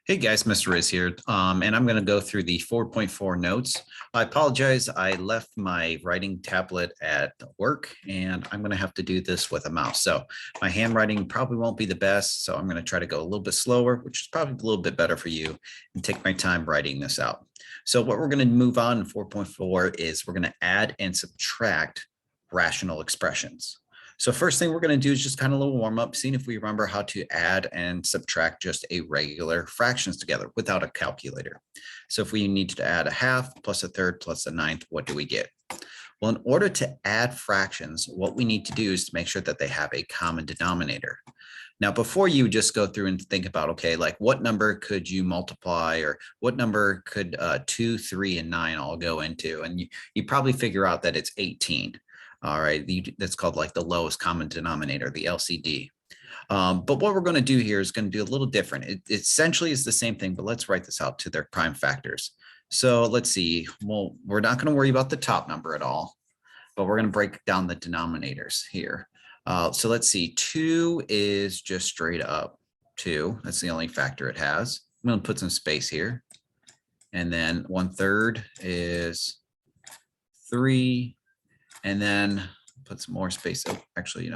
Hey guys, Mr. Riz here, and I'm going to go through the 4.4 notes. I apologize, I left my writing tablet at work, and I'm going to have to do this with a mouse. So my handwriting probably won't be the best, so I'm going to try to go a little bit slower, which is probably a little bit better for you, and take my time writing this out. So what we're going to move on in 4.4 is we're going to add and subtract rational expressions. So first thing we're going to do is just kind of a little warm up, seeing if we remember how to add and subtract just a regular fractions together without a calculator. So if we need to add a half plus a third plus a ninth, what do we get? Well, in order to add fractions, what we need to do is to make sure that they have a common denominator. Now, before you just go through and think about, okay, like what number could you multiply, or what number could 2, 3, and 9 all go into? And you probably figure out that it's 18. All right, that's called like the lowest common denominator, the LCD. But what we're going to do here is going to do a little different. It essentially is the same thing, but let's write this out to their prime factors. So let's see. Well, we're not going to worry about the top number at all, but we're going to break down the denominators here. So let's see. 2 is just straight up 2. That's the only factor it has. I'm going to put some space here. And then 1/3 is 3. And then put some more space. Oh, actually,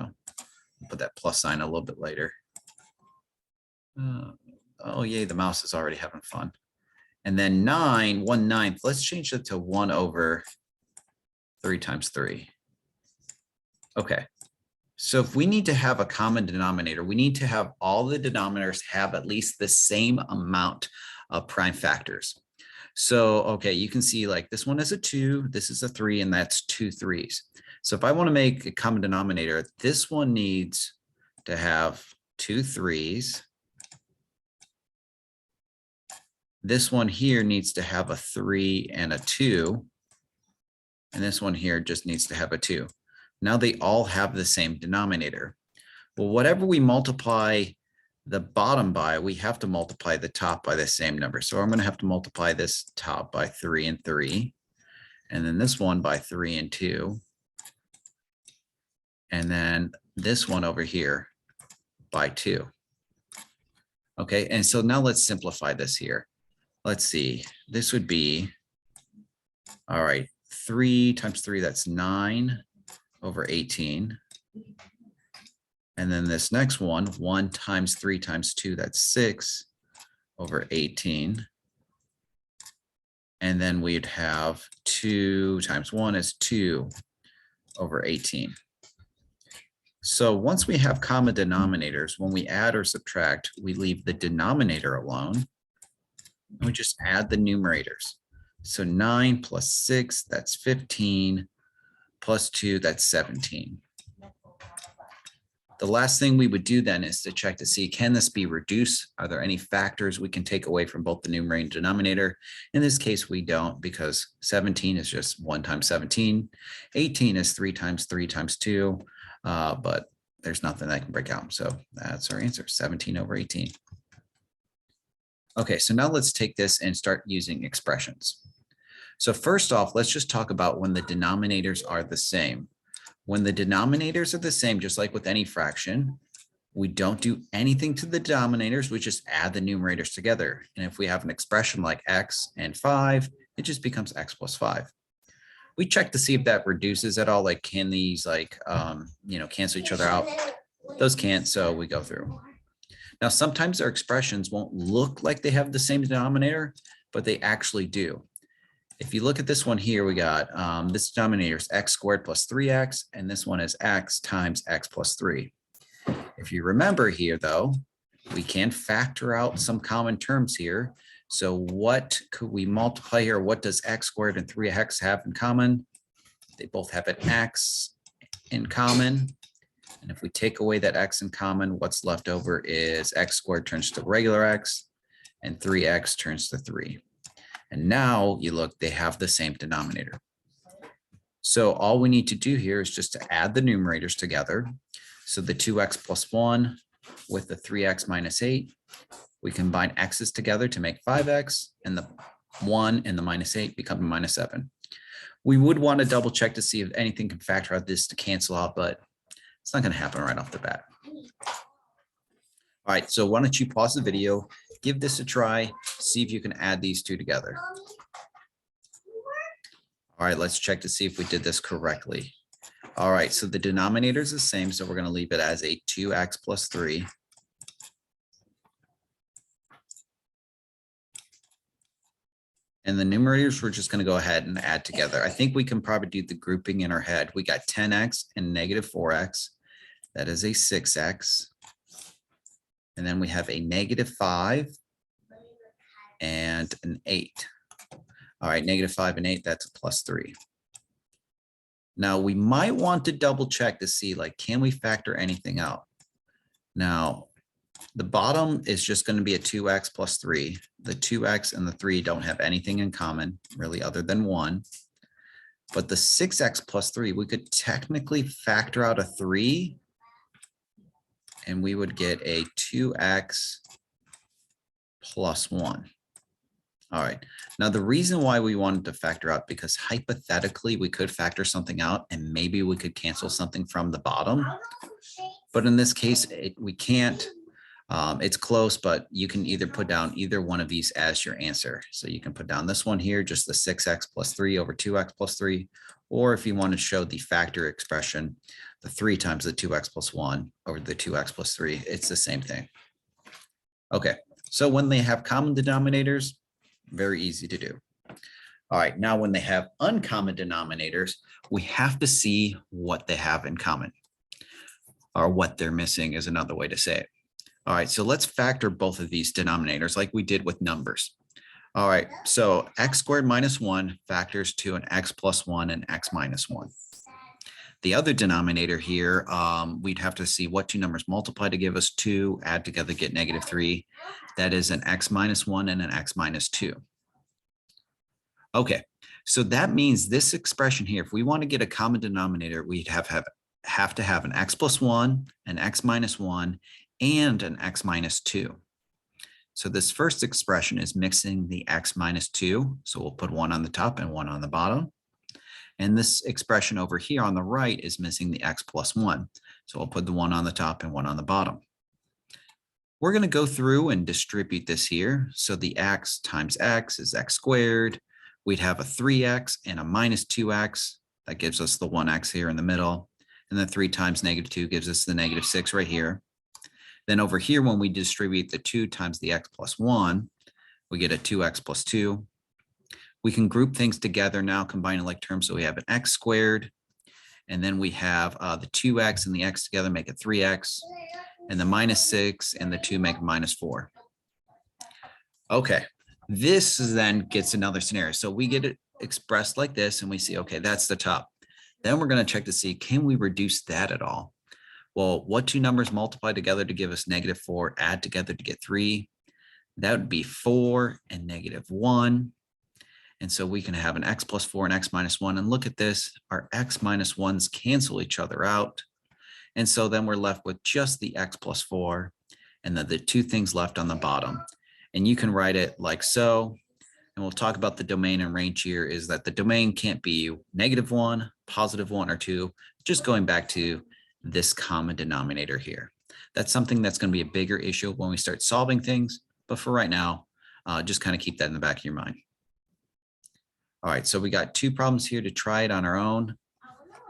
put that plus sign a little bit later. Oh, yay, the mouse is already having fun. And then 9, 1/9. Let's change it to 1 over 3 times 3. Okay. So if we need to have a common denominator, we need to have all the denominators have at least the same amount of prime factors. So, okay, you can see like this one is a 2, this is a 3, and that's 2 3s. So if I want to make a common denominator, this one needs to have 2 3s. This one here needs to have a 3 and a 2. And this one here just needs to have a 2. Now they all have the same denominator. Well, whatever we multiply the bottom by, we have to multiply the top by the same number. So I'm going to have to multiply this top by 3 and 3, and then this one by 3 and 2, and then this one over here by 2. Okay, and so now let's simplify this here. Let's see, this would be, all right, 3 times 3, that's 9 over 18. And then this next one, 1 times 3 times 2, that's 6 over 18. And then we'd have 2 times 1 is 2 over 18. So once we have common denominators, when we add or subtract, we leave the denominator alone. And we just add the numerators. So 9 plus 6, that's 15, plus 2, that's 17. The last thing we would do then is to check to see, can this be reduced? Are there any factors we can take away from both the numerator and denominator? In this case, we don't, because 17 is just 1 times 17. 18 is 3 times 3 times 2, but there's nothing that can break out. So that's our answer, 17 over 18. Okay, so now let's take this and start using expressions. So first off, let's just talk about when the denominators are the same. When the denominators are the same, just like with any fraction, we don't do anything to the denominators, we just add the numerators together. And if we have an expression like x and 5, it just becomes x plus 5. We check to see if that reduces at all, like can these cancel each other out? Those can't, so we go through. Now, sometimes our expressions won't look like they have the same denominator, but they actually do. If you look at this one here, we got this denominator is x squared plus 3x, and this one is x times x plus 3. If you remember here, though, we can factor out some common terms here. So what could we multiply here? What does x squared and 3x have in common? They both have an x in common. And if we take away that x in common, what's left over is x squared turns to regular x, and 3x turns to 3. And now you look, they have the same denominator. So all we need to do here is just to add the numerators together. So the 2x plus 1 with the 3x minus 8, we combine x's together to make 5x, and the 1 and the minus 8 become a minus 7. We would want to double check to see if anything can factor out this to cancel out, but it's not going to happen right off the bat. All right, so why don't you pause the video, give this a try, see if you can add these two together. All right, let's check to see if we did this correctly. All right, so the denominator is the same, so we're going to leave it as a 2x plus 3. And the numerators, we're just going to go ahead and add together. I think we can probably do the grouping in our head. We got 10x and negative 4x. That is a 6x. And then we have a negative 5 and an 8. All right, negative 5 and 8, that's a plus 3. Now we might want to double check to see, like, can we factor anything out? Now, the bottom is just going to be a 2x plus 3. The 2x and the 3 don't have anything in common, really, other than 1. But the 6x plus 3, we could technically factor out a 3, and we would get a 2x plus 1. All right. Now, the reason why we wanted to factor out, because hypothetically, we could factor something out, and maybe we could cancel something from the bottom. But in this case, we can't. It's close, but you can either put down either one of these as your answer. So you can put down this one here, just the 6x plus 3 over 2x plus 3. Or if you want to show the factor expression, the 3 times the 2x plus 1 over the 2x plus 3, it's the same thing. Okay, so when they have common denominators, very easy to do. All right, now when they have uncommon denominators, we have to see what they have in common, or what they're missing is another way to say it. All right, so let's factor both of these denominators like we did with numbers. All right, so x squared minus 1 factors to an x plus 1 and x minus 1. The other denominator here, we'd have to see what two numbers multiply to give us 2, add together, get negative 3. That is an x minus 1 and an x minus 2. Okay, so that means this expression here, if we want to get a common denominator, we'd have to have an x plus 1, an x minus 1, and an x minus 2. So this first expression is mixing the x minus 2. So we'll put 1 on the top and 1 on the bottom. And this expression over here on the right is missing the x plus 1. So we'll put the 1 on the top and 1 on the bottom. We're going to go through and distribute this here. So the x times x is x squared. We'd have a 3x and a minus 2x. That gives us the 1x here in the middle. And then 3 times negative 2 gives us the negative 6 right here. Then over here, when we distribute the 2 times the x plus 1, we get a 2x plus 2. We can group things together now, combining like terms. So we have an x squared, and then we have the 2x and the x together make it 3x, and the minus 6 and the 2 make minus 4. Okay, this then gets another scenario. So we get it expressed like this, and we see, okay, that's the top. Then we're going to check to see, can we reduce that at all? Well, what two numbers multiply together to give us negative 4, add together to get 3? That would be 4 and negative 1. And so we can have an x plus 4 and x minus 1. And look at this, our x minus 1s cancel each other out. And so then we're left with just the x plus 4 and then the two things left on the bottom. And you can write it like so. And we'll talk about the domain and range here, is that the domain can't be negative 1, positive 1, or 2, just going back to this common denominator here. That's something that's going to be a bigger issue when we start solving things. But for right now, just kind of keep that in the back of your mind. All right, so we got 2 problems here to try it on our own,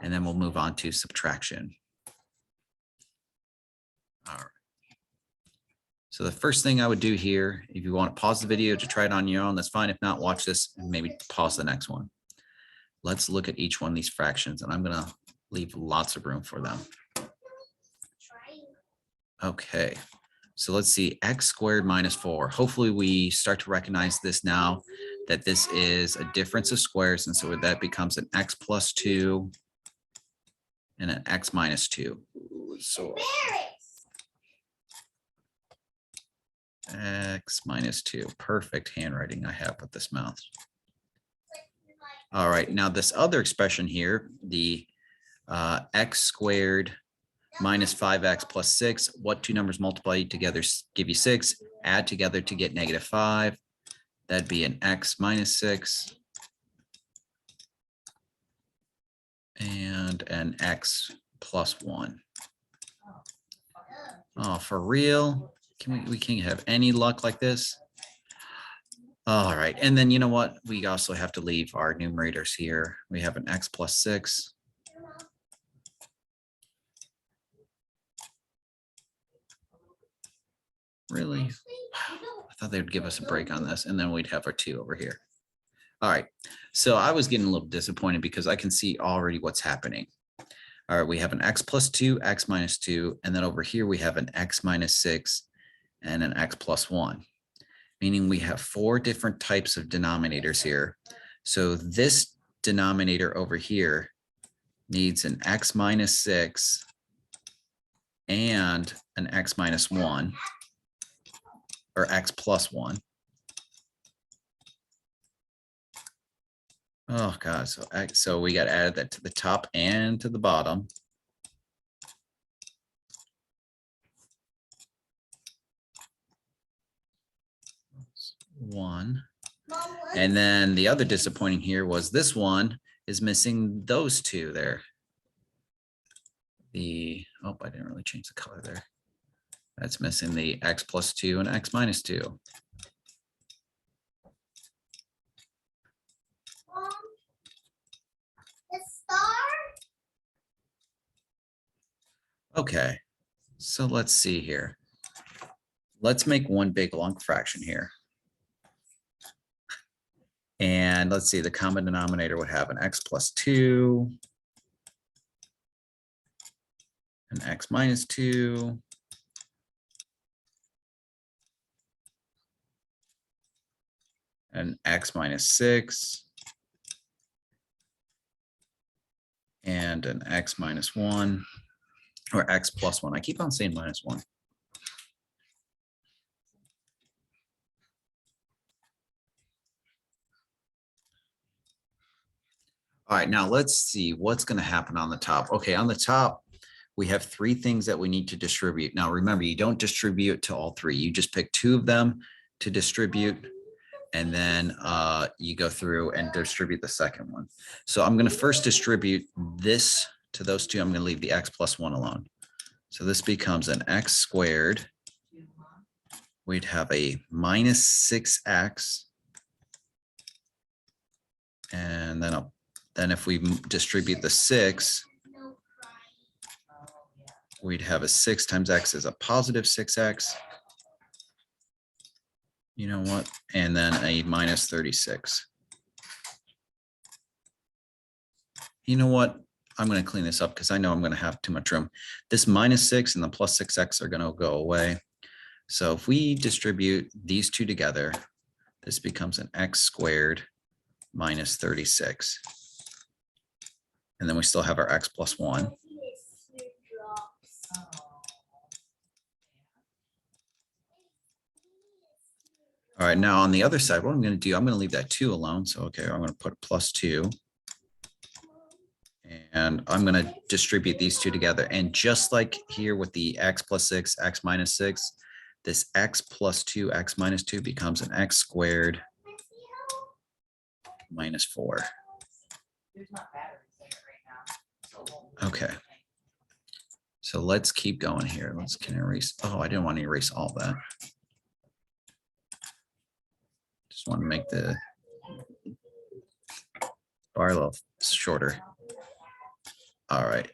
and then we'll move on to subtraction. All right. So the first thing I would do here, if you want to pause the video to try it on your own, that's fine. If not, watch this and maybe pause the next one. Let's look at each one of these fractions, and I'm going to leave lots of room for them. Okay, so let's see, x squared minus 4. Hopefully we start to recognize this now, that this is a difference of squares. And so that becomes an x plus 2 and an x minus 2. So x minus 2, perfect handwriting I have with this mouse. All right, now this other expression here, the x squared minus 5x plus 6. What two numbers multiply together give you 6? Add together to get negative 5. That'd be an x minus 6 and an x plus 1. Oh, for real? we can't have any luck like this. All right, and then you know what? We also have to leave our numerators here. We have an x plus 6. Really? Wow. I thought they would give us a break on this, and then we'd have our 2 over here. All right, so I was getting a little disappointed because I can see already what's happening. All right, we have an x plus 2, x minus 2, and then over here we have an x minus 6 and an x plus 1, meaning we have 4 different types of denominators here. So this denominator over here needs an x minus 6 and an x minus 1, or x plus 1. Oh God, so we got to add that to the top and to the bottom. One. And then the other disappointing here was this one is missing those 2 there. Oh, I didn't really change the color there. That's missing the x plus 2 and x minus 2. Okay, so let's see here. Let's make one big long fraction here. And let's see, the common denominator would have an x plus 2, an x minus 2, an x minus 6, and an x minus 1, or x plus 1. I keep on saying minus 1. All right, now let's see what's going to happen on the top. Okay, on the top, we have 3 things that we need to distribute. Now, remember, you don't distribute to all 3. You just pick 2 of them to distribute, and then you go through and distribute the second one. So I'm going to first distribute this to those 2. I'm going to leave the x plus 1 alone. So this becomes an x squared. We'd have a minus 6x. And then if we distribute the 6, we'd have a 6 times x is a positive 6x. You know what? And then a minus 36. You know what? I'm going to clean this up because I know I'm going to have too much room. This minus 6 and the plus 6x are going to go away. So if we distribute these 2 together, this becomes an x squared minus 36. And then we still have our x plus 1. All right, now on the other side, what I'm going to do, I'm going to leave that 2 alone. So, okay, I'm going to put plus 2. And I'm going to distribute these 2 together. And just like here with the x plus 6, x minus 6, this x plus 2, x minus 2 becomes an x squared minus 4. Okay. So let's keep going here. Can erase. Oh, I didn't want to erase all that. Just want to make the bar a little shorter. All right.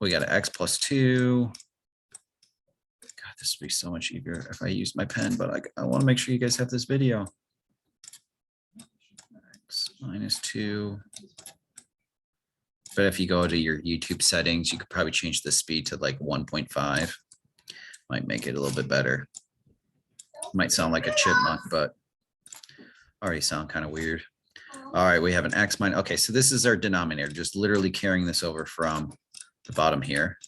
We got an x plus 2. God, this would be so much easier if I used my pen, but I want to make sure you guys have this video. X minus 2. But if you go to your YouTube settings, you could probably change the speed to like 1.5. Might make it a little bit better. Might sound like a chipmunk, but already sound kind of weird. All right, we have an x minus. Okay, so this is our denominator, just literally carrying this over from the bottom here.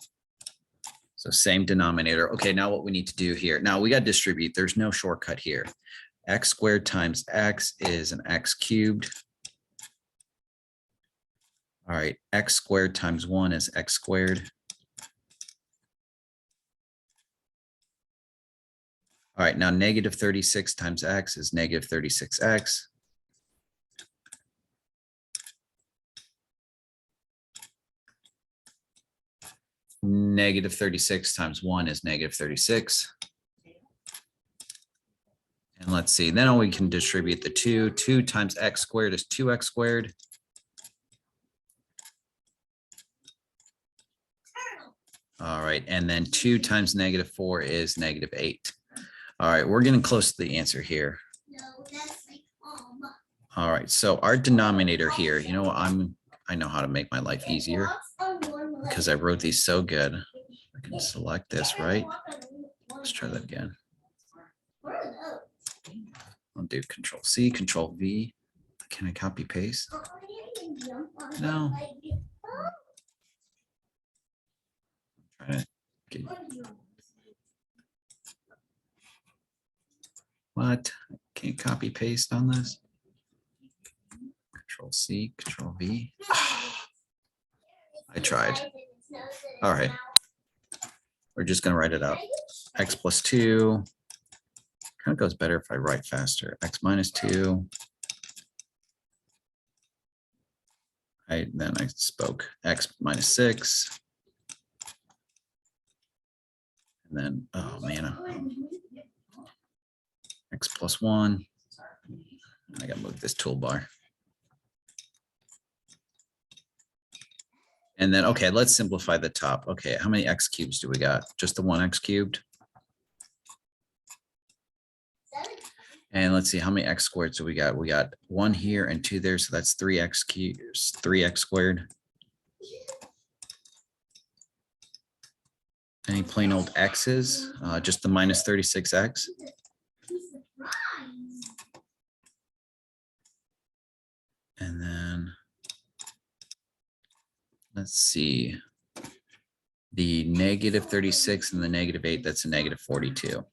So same denominator. Okay, now what we need to do here. Now we got to distribute. There's no shortcut here. X squared times x is an x cubed. All right, x squared times 1 is x squared. All right, now negative 36 times x is negative 36x. Negative 36 times 1 is negative 36. let's see, then we can distribute the 2. 2 times x squared is 2x squared. All right, and then 2 times -4 is -8. All right, we're getting close to the answer here. All right, so our denominator here, you know, I know how to make my life easier because I wrote these so good. I can select this, right? Let's try that again. I'll do Control C, Control V. Can I copy paste? No. Try to What? Can't copy paste on this. Control C, Control V. I tried. All right. We're just going to write it out. X plus 2. Kind of goes better if I write faster. X minus 2. Then I spoke X minus 6. And then, oh man, X plus 1. I got to move this toolbar. And then, okay, let's simplify the top. Okay, how many x cubes do we got? Just the 1 x cubed? And let's see, how many x squared do we got? We got 1 here and 2 there, so that's 3x cubes, 3x squared. Any plain old x's? Just the minus 36x. And then let's see, the negative 36 and the -8, that's a negative 42.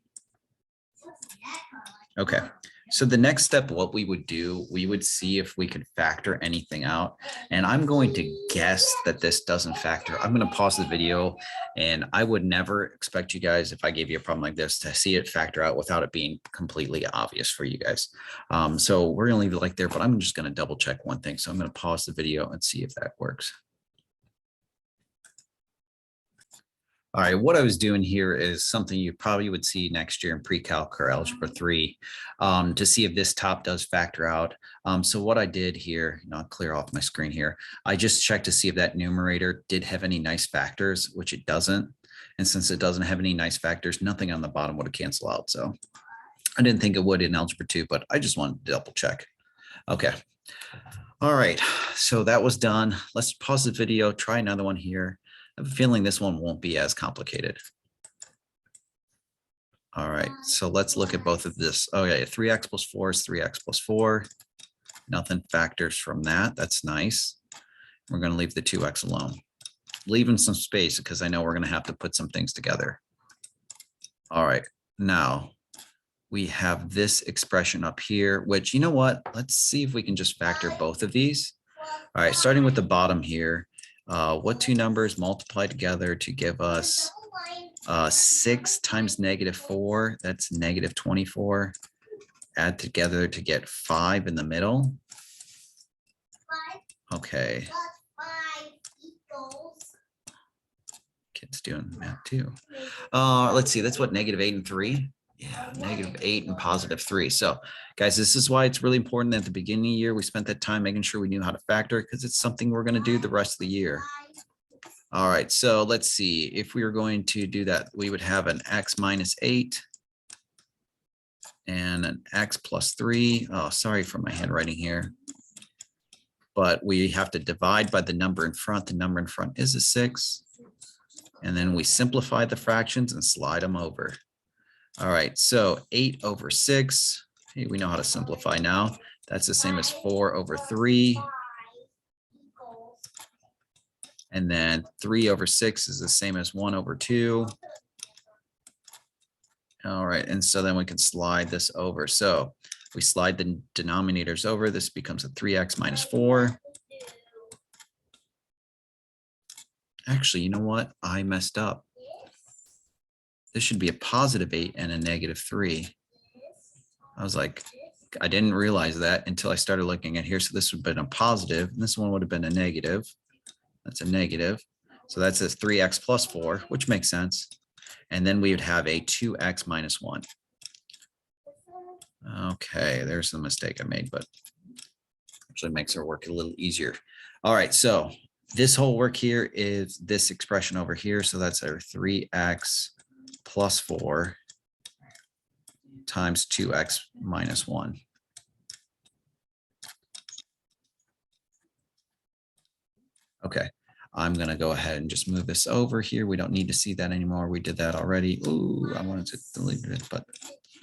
Okay, so the next step, what we would do, we would see if we could factor anything out. And I'm going to guess that this doesn't factor. I'm going to pause the video, and I would never expect you guys, if I gave you a problem like this, to see it factor out without it being completely obvious for you guys. So we're going to leave it like there, but I'm just going to double check one thing. So I'm going to pause the video and see if that works. All right, what I was doing here is something you probably would see next year in pre-calc or algebra 3 to see if this top does factor out. So what I did here, I'll clear off my screen here. I just checked to see if that numerator did have any nice factors, which it doesn't. And since it doesn't have any nice factors, nothing on the bottom would have canceled out. So I didn't think it would in algebra 2, but I just wanted to double check. Okay. All right, so that was done. Let's pause the video, try another one here. I have a feeling this one won't be as complicated. All right, so let's look at both of this. Okay, 3x plus 4 is 3x plus 4. Nothing factors from that. That's nice. We're going to leave the 2x alone. Leaving some space because I know we're going to have to put some things together. All right, now we have this expression up here, which, you know what? Let's see if we can just factor both of these. All right, starting with the bottom here. What two numbers multiply together to give us 6 times -4? That's -24. Add together to get 5 in the middle. Okay. Kids doing math too. Let's see, that's what, -8 and 3? Yeah, -8 and +3. So guys, this is why it's really important that at the beginning of the year, we spent that time making sure we knew how to factor, because it's something we're going to do the rest of the year. All right, so let's see. If we were going to do that, we would have an x minus 8 and an x plus 3. Oh, sorry for my handwriting here. But we have to divide by the number in front. The number in front is a 6. And then we simplify the fractions and slide them over. All right, so 8 over 6. Hey, we know how to simplify now. That's the same as 4 over 3. And then 3 over 6 is the same as 1 over 2. All right, and so then we can slide this over. So we slide the denominators over. This becomes a 3x minus 4. Actually, you know what? I messed up. This should be a +8 and a -3. I was like, I didn't realize that until I started looking at here. So this would have been a positive, and this one would have been a negative. That's a negative. So that says 3x plus 4, which makes sense. And then we would have a 2x minus 1. Okay, there's the mistake I made, but actually makes our work a little easier. All right, so this whole work here is this expression over here. So that's our 3x plus 4 times 2x minus 1. Okay, I'm going to go ahead and just move this over here. We don't need to see that anymore. We did that already. Ooh, I wanted to delete it, but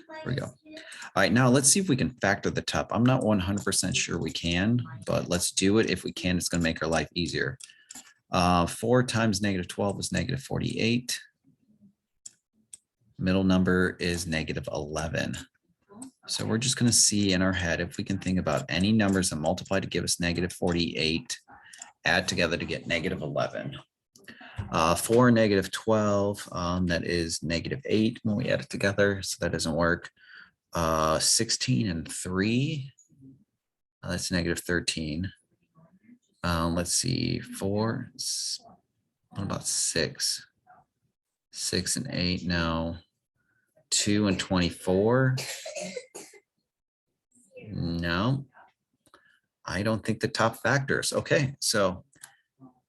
there we go. All right, now let's see if we can factor the top. I'm not 100% sure we can, but let's do it. If we can, it's going to make our life easier. 4 times negative 12 is negative 48. Middle number is negative 11. So we're just going to see in our head if we can think about any numbers that multiply to give us negative 48, add together to get negative 11. 4 and negative 12, that is negative 8 when we add it together, so that doesn't work. 16 and 3, that's negative 13. Let's see, 4, what about 6? 6 and 8, no. 2 and 24, no. I don't think the top factors. Okay, so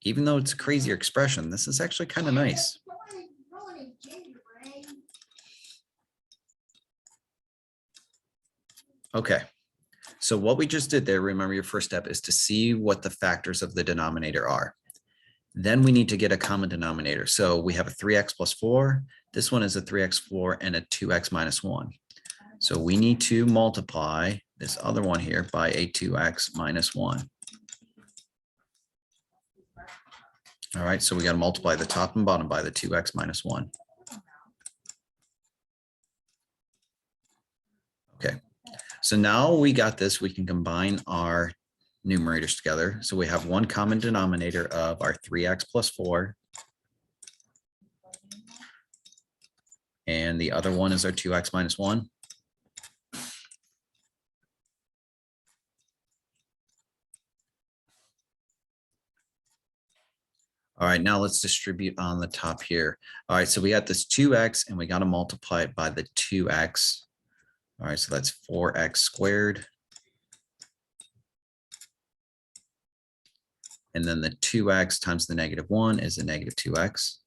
even though it's a crazier expression, this is actually kind of nice. Okay, so what we just did there, remember your first step is to see what the factors of the denominator are. Then we need to get a common denominator. So we have a 3x plus 4. This one is a 3x 4 and a 2x minus 1. So we need to multiply this other one here by a 2x minus 1. All right, so we got to multiply the top and bottom by the 2x minus 1. Okay, so now we got this, we can combine our numerators together. So we have one common denominator of our 3x plus 4. And the other one is our 2x minus 1. All right, now let's distribute on the top here. All right, so we got this 2x and we got to multiply it by the 2x. All right, so that's 4x squared. And then the 2x times the negative 1 is a negative 2x.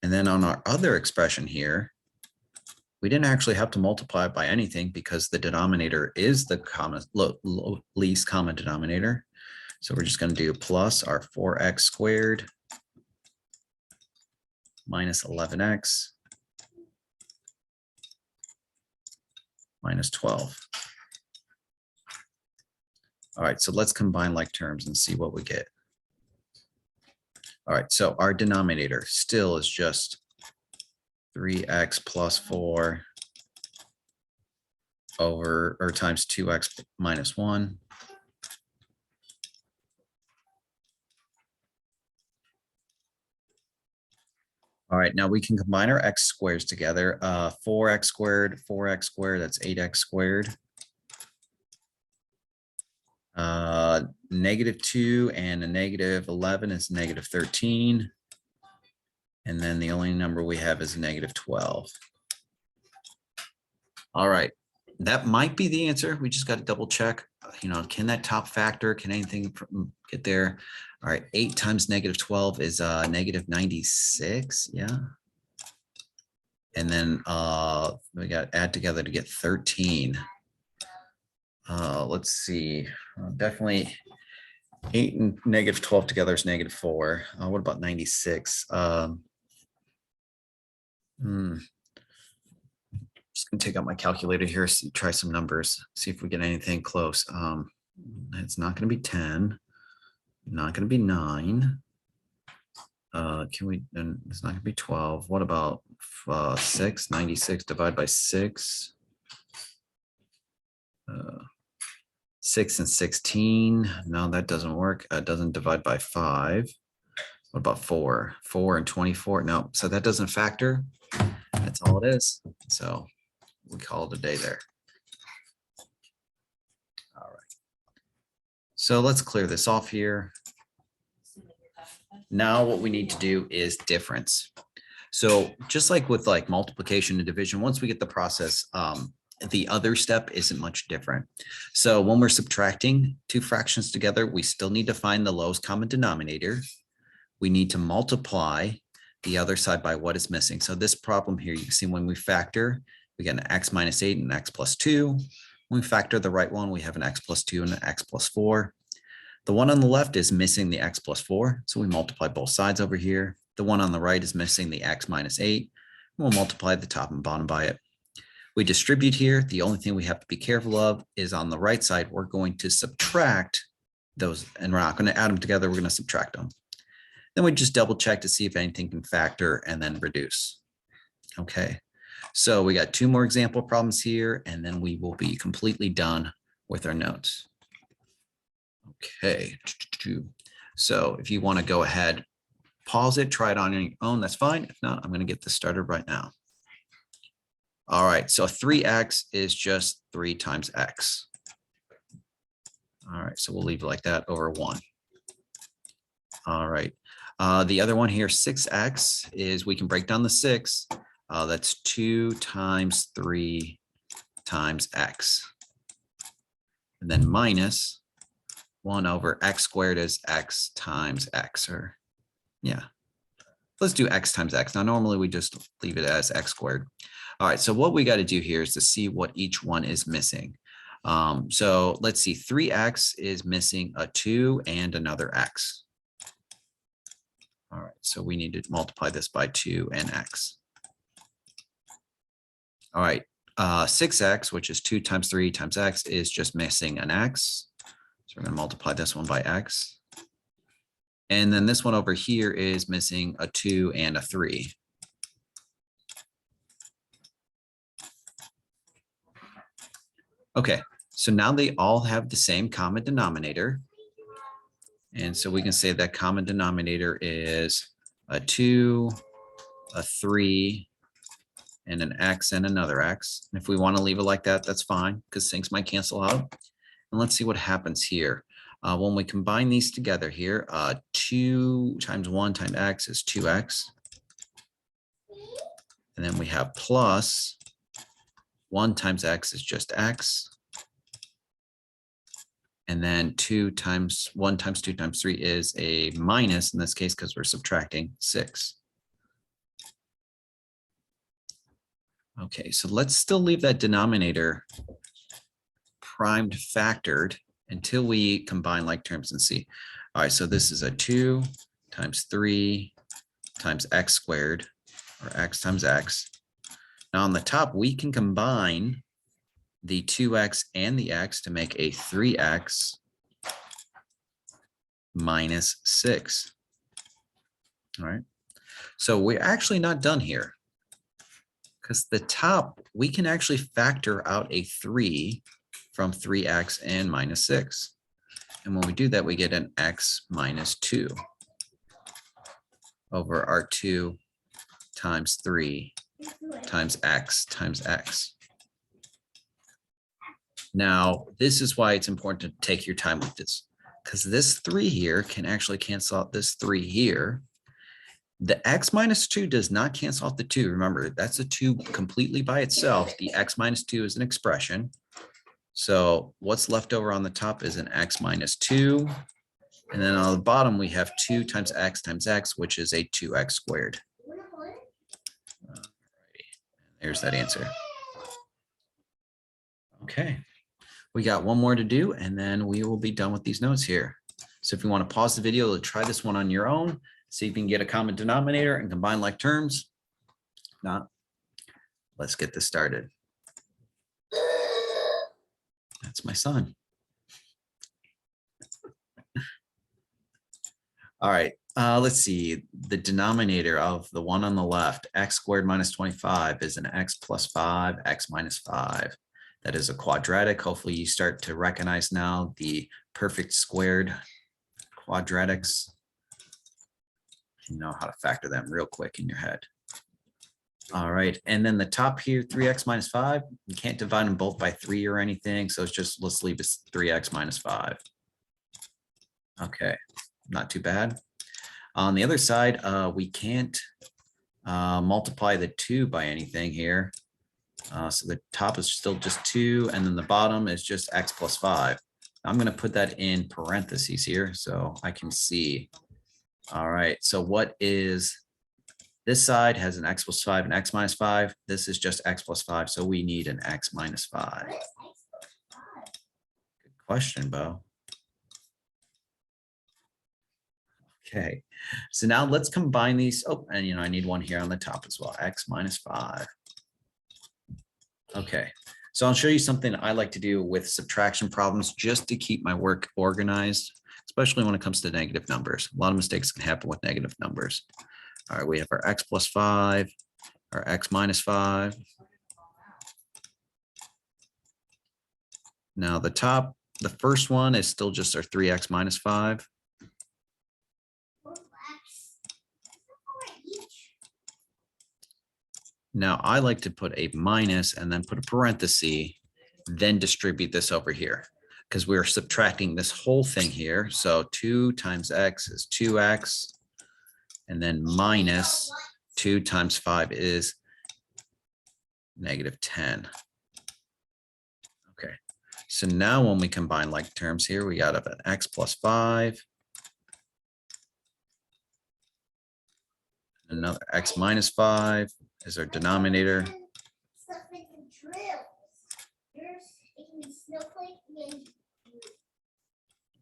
And then on our other expression here, we didn't actually have to multiply it by anything because the denominator is the least common denominator. So we're just going to do plus our 4x squared minus 11x minus 12. All right, so let's combine like terms and see what we get. All right, so our denominator still is just 3x plus 4 over or times 2x minus 1. All right, now we can combine our x squares together. 4x squared, that's 8x squared. Negative 2 and a negative 11 is negative 13. And then the only number we have is negative 12. All right, that might be the answer. We just got to double check. You know, can that top factor, can anything get there? All right, 8 times negative 12 is negative 96. Yeah. And then we got to add together to get 13. Let's see, definitely 8 and negative 12 together is negative 4. What about 96? Just gonna take out my calculator here, see, try some numbers, see if we get anything close. It's not gonna be 10, not gonna be 9. Can we, and it's not gonna be 12. What about 6? 96 divided by 6. 6 and 16. No, that doesn't work. It doesn't divide by 5. What about 4? 4 and 24. No, so that doesn't factor. That's all it is. So we call it a day there. All right. So let's clear this off here. Now what we need to do is difference. So just like with like multiplication and division, once we get the process The other step isn't much different. So when we're subtracting two fractions together, we still need to find the lowest common denominator. We need to multiply the other side by what is missing. So this problem here, you can see when we factor, we get an x minus 8 and an x plus 2. When we factor the right one, we have an x plus 2 and an x plus 4. The one on the left is missing the x plus 4, so we multiply both sides over here. The one on the right is missing the x minus 8. We'll multiply the top and bottom by it. We distribute here. The only thing we have to be careful of is on the right side, we're going to subtract those, and we're not going to add them together, we're going to subtract them. Then we just double check to see if anything can factor and then reduce. Okay, so we got two more example problems here, and then we will be completely done with our notes. Okay, so if you want to go ahead, pause it, try it on your own, that's fine. If not, I'm going to get this started right now. All right, so 3x is just 3 times x. All right, so we'll leave it like that over 1. All right, the other one here, 6x, is we can break down the 6. That's 2 times 3 times x. And then minus 1 over x squared is x times x, or yeah. Let's do x times x. Now, normally we just leave it as x squared. All right, so what we got to do here is to see what each one is missing. So let's see, 3x is missing a 2 and another x. All right, so we need to multiply this by 2 and x. All right, 6x, which is 2 times 3 times x, is just missing an x. So we're going to multiply this one by x. And then this one over here is missing a 2 and a 3. Okay, so now they all have the same common denominator. And so we can say that common denominator is a 2, a 3, and an x and another x. And if we want to leave it like that, that's fine, because things might cancel out. And let's see what happens here. When we combine these together here, 2 times 1 times x is 2x. And then we have plus 1 times x is just x. And then 2 times 1 times 2 times 3 is a minus, in this case, because we're subtracting 6. Okay, so let's still leave that denominator primed factored until we combine like terms and see. All right, so this is a 2 times 3 times x squared, or x times x. Now on the top, we can combine the 2x and the x to make a 3x minus 6. All right, so we're actually not done here, because the top, we can actually factor out a 3 from 3x and minus 6. And when we do that, we get an x minus 2 over our 2 times 3 times x times x. Now, this is why it's important to take your time with this, because this 3 here can actually cancel out this 3 here. The x minus 2 does not cancel out the 2. Remember, that's a 2 completely by itself. The x minus 2 is an expression. So what's left over on the top is an x minus 2. And then on the bottom, we have 2 times x, which is a 2x squared. There's that answer. Okay, we got one more to do, and then we will be done with these notes here. So if you want to pause the video, try this one on your own, see if you can get a common denominator and combine like terms. If not, let's get this started. That's my son. All right, let's see. The denominator of the one on the left, x squared minus 25, is an x plus 5, x minus 5. That is a quadratic. Hopefully you start to recognize now the perfect squared quadratics. You know how to factor them real quick in your head. All right, and then the top here, 3x minus 5, you can't divide them both by 3 or anything, so it's just, let's leave it 3x minus 5. Okay, not too bad. On the other side, we can't multiply the 2 by anything here. So the top is still just 2, and then the bottom is just x plus 5. I'm going to put that in parentheses here so I can see. All right, so what is this side has an x plus 5 and x minus 5. This is just x plus 5, so we need an x minus 5. Good question, Bo. Okay, so now let's combine these. Oh, and I need one here on the top as well, x minus 5. Okay, so I'll show you something I like to do with subtraction problems just to keep my work organized, especially when it comes to negative numbers. A lot of mistakes can happen with negative numbers. All right, we have our x plus 5, our x minus 5. Now the top, the first one is still just our 3x minus 5. Now I like to put a minus and then put a parenthesis, then distribute this over here because we're subtracting this whole thing here. So 2 times x is 2x, and then minus 2 times 5 is negative 10. Okay, so now when we combine like terms here, we got an x plus 5, another x minus 5 is our denominator.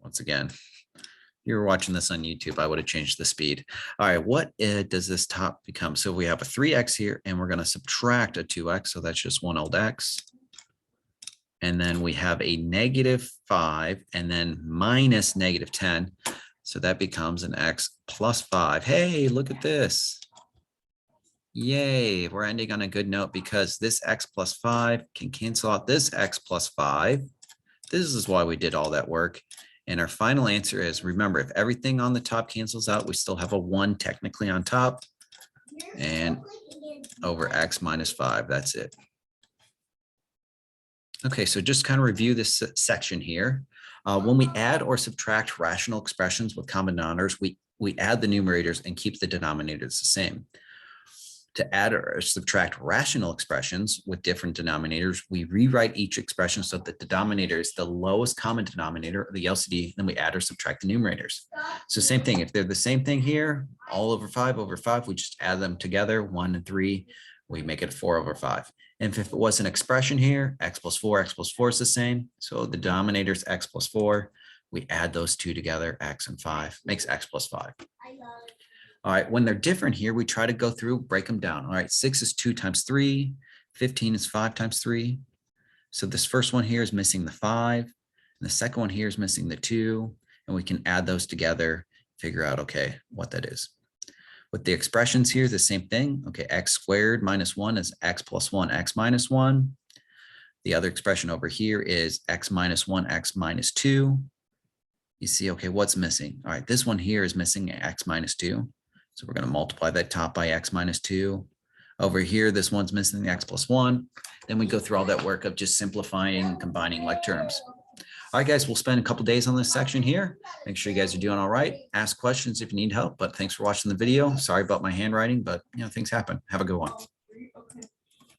Once again, if you were watching this on YouTube, I would have changed the speed. All right, what does this top become? So we have a 3x here, and we're going to subtract a 2x, so that's just one old x. And then we have a negative 5, and then minus negative 10. So that becomes an x plus 5. Hey, look at this. Yay, we're ending on a good note because this x plus 5 can cancel out this x plus 5. This is why we did all that work. And our final answer is, remember, if everything on the top cancels out, we still have a 1 technically on top and over x minus 5. That's it. Okay, so just kind of review this section here. When we add or subtract rational expressions with common denominators, we add the numerators and keep the denominators the same. To add or subtract rational expressions with different denominators, we rewrite each expression so that the denominator is the lowest common denominator, the LCD, then we add or subtract the numerators. So same thing, if they're the same thing here, all over 5, we just add them together, 1 and 3, we make it 4 over 5. And if it was an expression here, x plus 4 is the same. So the denominator is x plus 4. We add those two together, x and 5, makes x plus 5. All right, when they're different here, we try to go through, break them down. All right, 6 is 2 times 3, 15 is 5 times 3. So this first one here is missing the 5, and the second one here is missing the 2, and we can add those together, figure out, okay, what that is. With the expressions here, the same thing. Okay, x squared minus 1 is x plus 1, x minus 1. The other expression over here is x minus 1, x minus 2. You see, okay, what's missing? All right, this one here is missing x minus 2. So we're going to multiply that top by x minus 2. Over here, this one's missing the x plus 1. Then we go through all that work of just simplifying and combining like terms. All right, guys, we'll spend a couple days on this section here. Make sure you guys are doing all right. Ask questions if you need help, but thanks for watching the video. Sorry about my handwriting, but things happen. Have a good one.